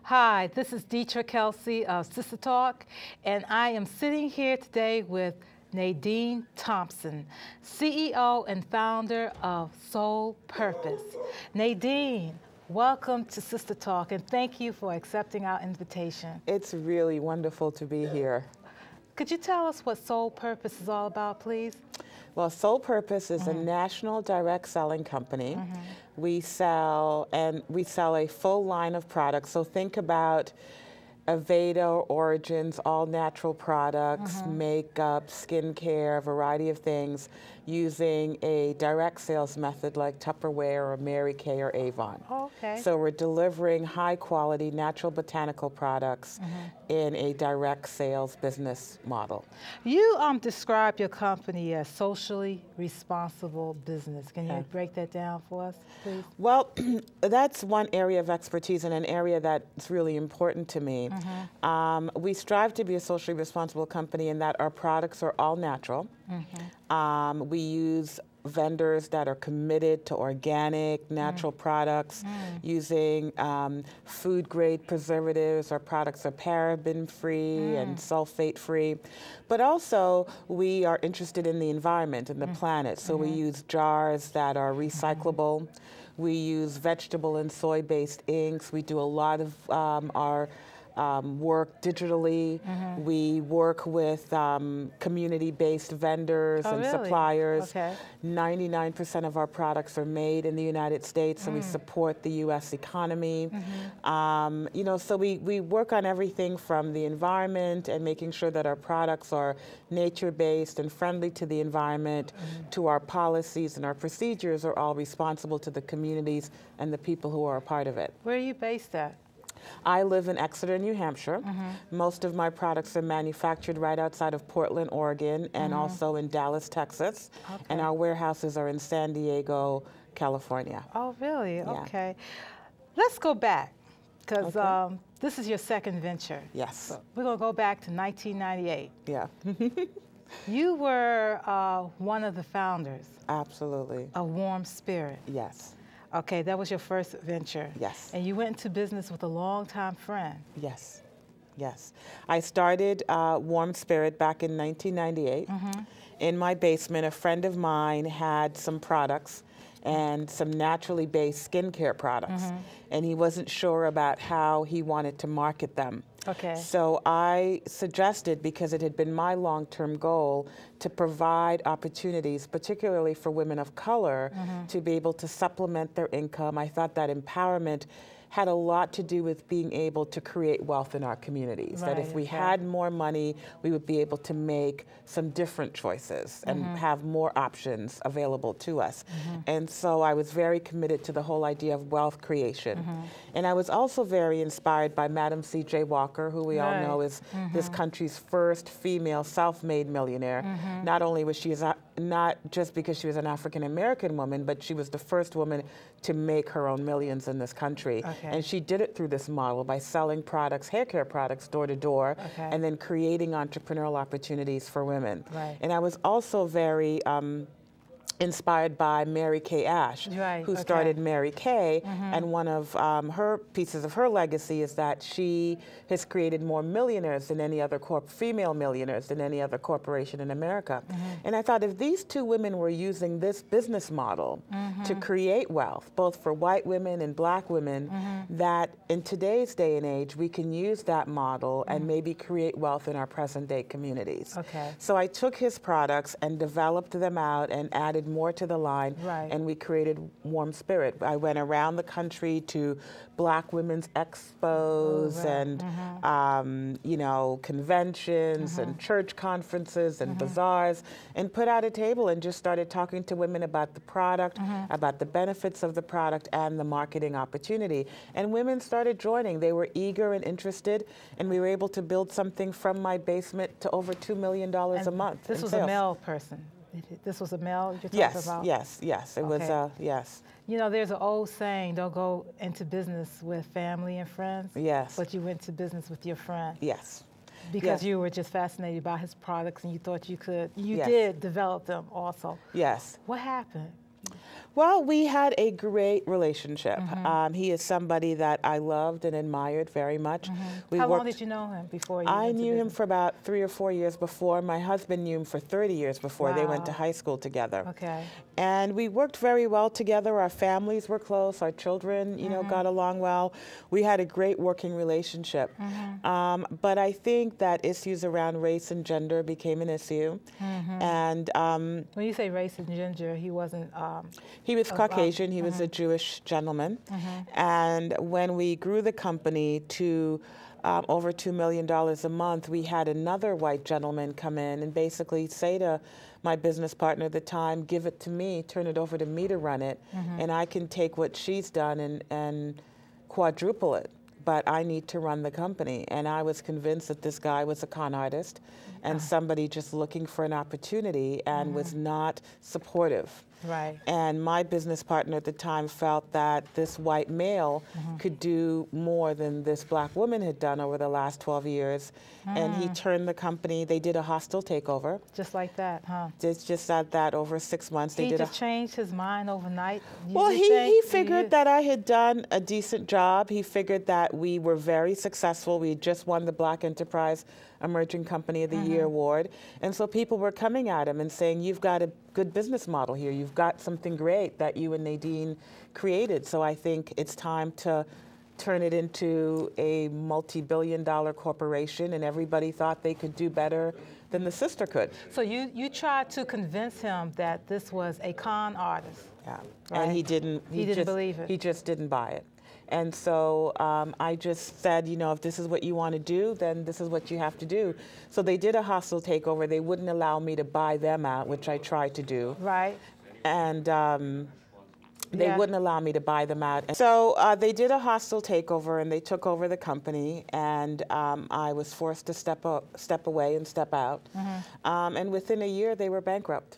Hi, this is DIETRA KELSEY of Sister Talk, and I am sitting here today with NADINE Thompson, CEO and founder of Soul Purpose. NADINE, welcome to Sister Talk, and thank you for accepting our invitation. It's really wonderful to be here. Could you tell us what Soul Purpose is all about, please? Well, Soul Purpose is a national direct selling company. We sell a full line of products. So think about Aveda Origins, all natural products, makeup, skincare, a variety of things, using a direct sales method like Tupperware or Mary Kay or Avon. Oh, okay. So we're delivering high quality natural botanical products in a direct sales business model. You describe your company as socially responsible business. Can you break that down for us, please? Well, that's one area of expertise and an area that's really important to me. We strive to be a socially responsible company in that our products are all natural. We use vendors that are committed to organic, natural products, using food-grade preservatives. Our products are paraben-free and sulfate-free. But also, we are interested in the environment and the planet, so we use jars that are recyclable. We use vegetable and soy-based inks. We do a lot of our work digitally. We work with community-based vendors and suppliers. 99% of our products are made in the United States, so we support the U.S. economy. You know, so we work on everything from the environment and making sure that our products are nature-based and friendly to the environment, to our policies and our procedures are all responsible to the communities and the people who are a part of it. Where are you based at? I live in Exeter, New Hampshire. Most of my products are manufactured right outside of Portland, Oregon, and also in Dallas, Texas. And our warehouses are in San Diego, California. Oh, really? Okay. Let's go back, because this is your second venture. Yes. So we're going to go back to 1998. Yeah. You were one of the founders. Absolutely. Of Warm Spirit. Yes. Okay, that was your first venture. Yes. And you went into business with a longtime friend. Yes. Yes. I started Warm Spirit back in 1998. In my basement, a friend of mine had some products and some naturally based skincare products. And he wasn't sure about how he wanted to market them. Okay. So I suggested, because it had been my long-term goal, to provide opportunities, particularly for women of color, to be able to supplement their income. I thought that empowerment had a lot to do with being able to create wealth in our communities. That if we had more money, we would be able to make some different choices and have more options available to us. And so I was very committed to the whole idea of wealth creation. And I was also very inspired by Madam C.J. Walker, who we all know is this country's first female self-made millionaire. Not only was she not just because she was an African-American woman, but she was the first woman to make her own millions in this country. And she did it through this model by selling products, hair care products, door to door, and then creating entrepreneurial opportunities for women. And I was also very inspired by Mary Kay Ash, who started Mary Kay, and one of her pieces of her legacy is that she has created more millionaires than any other female millionaires than any other corporation in America. And I thought, if these two women were using this business model to create wealth, both for white women and black women, that in today's day and age, we can use that model and maybe create wealth in our present day communities. So I took his products and developed them out and added more to the line, and we created Warm Spirit. I went around the country to Black women's expos and you know, conventions and church conferences and bazaars, and put out a table and just started talking to women about the product, about the benefits of the product and the marketing opportunity. And women started joining. They were eager and interested, and we were able to build something from my basement to over $2 million a month. This was a male person. This was a male you're talking about? Yes. It was, yes. You know, there's an old saying, don't go into business with family and friends. Yes. But you went to business with your friend. Yes. Because you were just fascinated by his products and you thought you could, you did develop them also. Yes. What happened? Well, we had a great relationship. He is somebody that I loved and admired very much. How long did you know him before you I went to knew him business? for about 3 or 4 years before. My husband knew him for 30 years before. They went to Wow. high school together. Okay. And we worked very well together. Our families were close. Our children, you know, got along well. We had a great working relationship. But I think that issues around race and gender became an issue. And When you say race and gender, he wasn't. he was Caucasian. He was a Jewish gentleman. And when we grew the company to over $2 million a month, we had another white gentleman come in and basically say to my business partner at the time, give it to me, turn it over to me to run it, and I can take what she's done and quadruple it. But I need to run the company. And I was convinced that this guy was a con artist and somebody just looking for an opportunity and was not supportive. Right. And my business partner at the time felt that this white male could do more than this black woman had done over the last 12 years. And he turned the company, they did a hostile takeover. Just like that, huh? Just at that over 6 months. They He did just changed his mind overnight? Well, he figured that I had done a decent job. He figured that we were very successful. We had just won the Black Enterprise Emerging Company of the Year award. And so people were coming at him and saying, you've got a good business model here. You've got something great that you and Nadine created. So I think it's time to turn it into a multi-billion-dollar corporation, and everybody thought they could do better than the sister could. So you tried to convince him that this was a con artist. Yeah, right? and he didn't believe it. He just didn't buy it. And so I just said, you know, if this is what you want to do, then this is what you have to do. So they did a hostile takeover. They wouldn't allow me to buy them out, which I tried to do. Right. And they wouldn't allow me to buy them out. And so they did a hostile takeover, and they took over the company, and I was forced to step away and step out. And within a year, they were bankrupt.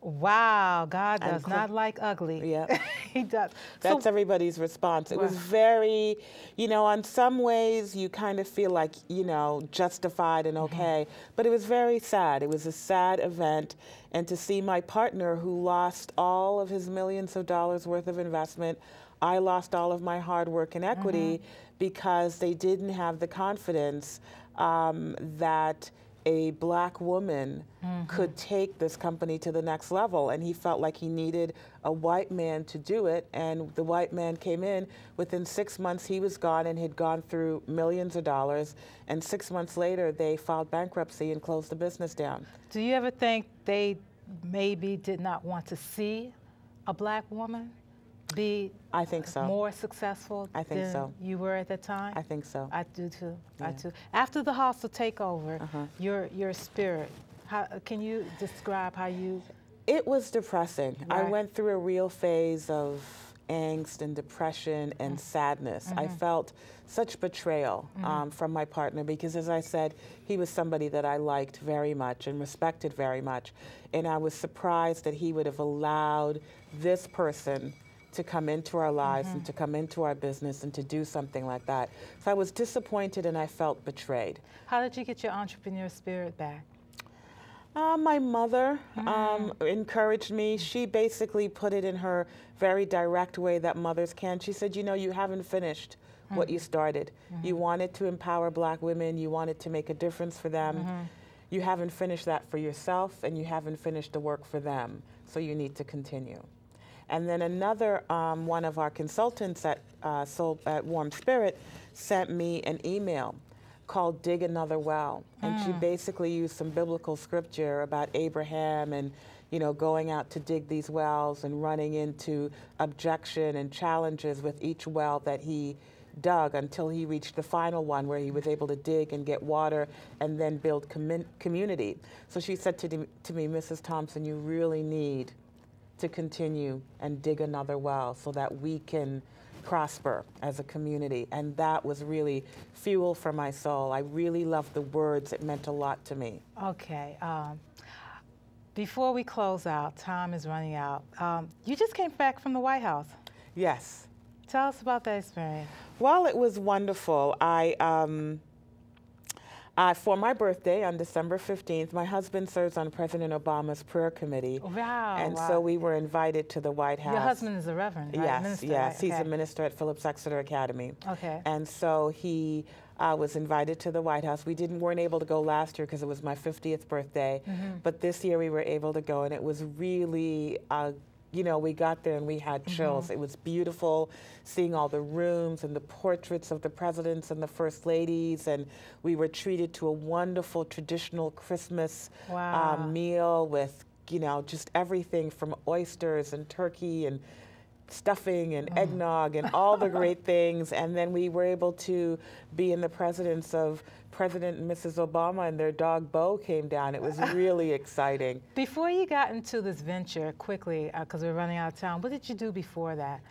Wow, God does not like ugly. Yeah. He does. That's everybody's response. It was very, you know, in some ways you kind of feel like, you know, justified and okay, but it was very sad. It was a sad event. And to see my partner, who lost all of his millions of dollars worth of investment, I lost all of my hard work and equity because they didn't have the confidence that a black woman could take this company to the next level, and he felt like he needed a white man to do it, and the white man came in. Within 6 months he was gone and had gone through millions of dollars, and 6 months later they filed bankruptcy and closed the business down. Do you ever think they maybe did not want to see a black woman be I think so. more successful than you were at that time? I think so. I do too. Yeah. I do. After the hostile takeover, your spirit, can you describe how you... It was depressing. I Right. went through a real phase of angst and depression and sadness. I felt such betrayal from my partner because, as I said, he was somebody that I liked very much and respected very much. And I was surprised that he would have allowed this person to come into our lives and to come into our business and to do something like that. So I was disappointed and I felt betrayed. How did you get your entrepreneur spirit back? My mother encouraged me. She basically put it in her very direct way that mothers can. She said, you know, you haven't finished what you started. You wanted to empower black women. You wanted to make a difference for them. You haven't finished that for yourself, and you haven't finished the work for them. So you need to continue. And then another one of our consultants at Warm Spirit sent me an email called Dig Another Well. And she basically used some biblical scripture about Abraham and, you know, going out to dig these wells and running into objection and challenges with each well that he dug until he reached the final one where he was able to dig and get water and then build community. So she said to me, Mrs. Thompson, you really need to continue and dig another well so that we can prosper as a community. And that was really fuel for my soul. I really loved the words. It meant a lot to me. Okay. Before we close out, time is running out. You just came back from the White House. Yes. Tell us about that experience. Well, it was wonderful. For my birthday on December 15th, my husband serves on President Obama's prayer committee. Wow. And wow. so we were invited to the White House. Your husband is a reverend, right? Yes, Minister, yes. right? He's okay. a minister at Phillips Exeter Academy. Okay. And so he was invited to the White House. We weren't able to go last year because it was my 50th birthday. But this year we were able to go, and it was really you know, we got there and we had chills. It was beautiful seeing all the rooms and the portraits of the presidents and the first ladies, and we were treated to a wonderful traditional Christmas meal with, you know, just everything from oysters and turkey and stuffing and eggnog and all the great things. And then we were able to be in the presence of President and Mrs. Obama, and their dog Bo came down. It was really exciting. Before you got into this venture, quickly, because we're running out of time, what did you do before that?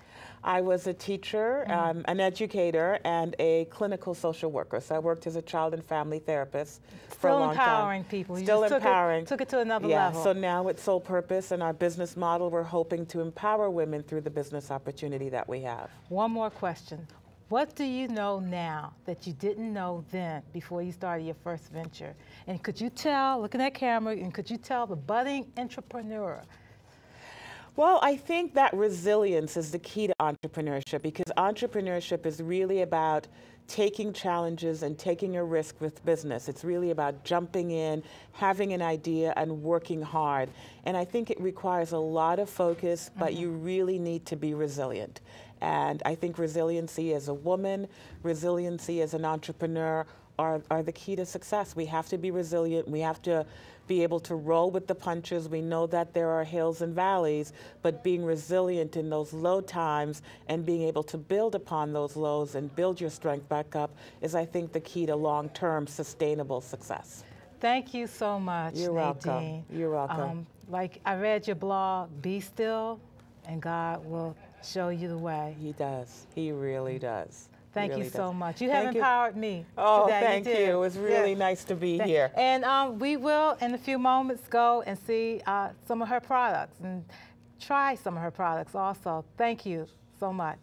I was a teacher, an educator, and a clinical social worker. So I worked as a child and family therapist for a long time. Still empowering people. You Still just empowering. Took it to another yeah, level. So now with Soul Purpose and our business model, we're hoping to empower women through the business opportunity that we have. One more question. What do you know now that you didn't know then before you started your first venture? And could you tell, looking at camera, and could you tell the budding entrepreneur? Well, I think that resilience is the key to entrepreneurship, because entrepreneurship is really about taking challenges and taking a risk with business. It's really about jumping in, having an idea, and working hard. And I think it requires a lot of focus, but you really need to be resilient. And I think resiliency as a woman, resiliency as an entrepreneur are the key to success. We have to be resilient. We have to be able to roll with the punches. We know that there are hills and valleys, but being resilient in those low times and being able to build upon those lows and build your strength back up is, I think, the key to long-term sustainable success. Thank you so much, You're welcome. Nadine. You're welcome. Like I read your blog, be still, and God will show you the way. He does. He really does. Thank really you so does. much. You have empowered me Oh, today. thank you. It was really nice to be here. And we will, in a few moments, go and see some of her products and try some of her products also. Thank you so much.